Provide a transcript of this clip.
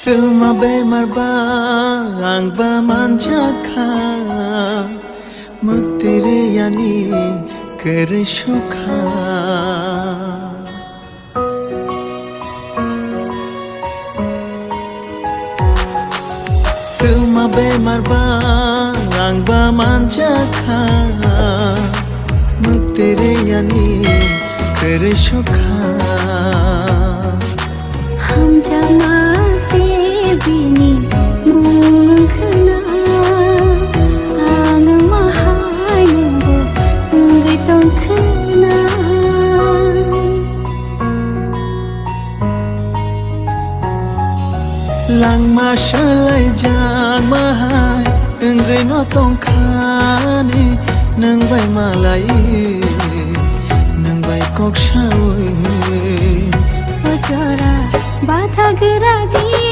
Filma bemarba angba manjaka Muktere yani kere shukha Filma bemarba angba manjaka Muktere yani kere shukha हम जमा से बिनी बुंग खना आंग महानबो उंग तंखना lang ma shalai jan mahai engai no tongkhani nang bai malai nang bai kok shawi बजरा बाधा गिरा दिए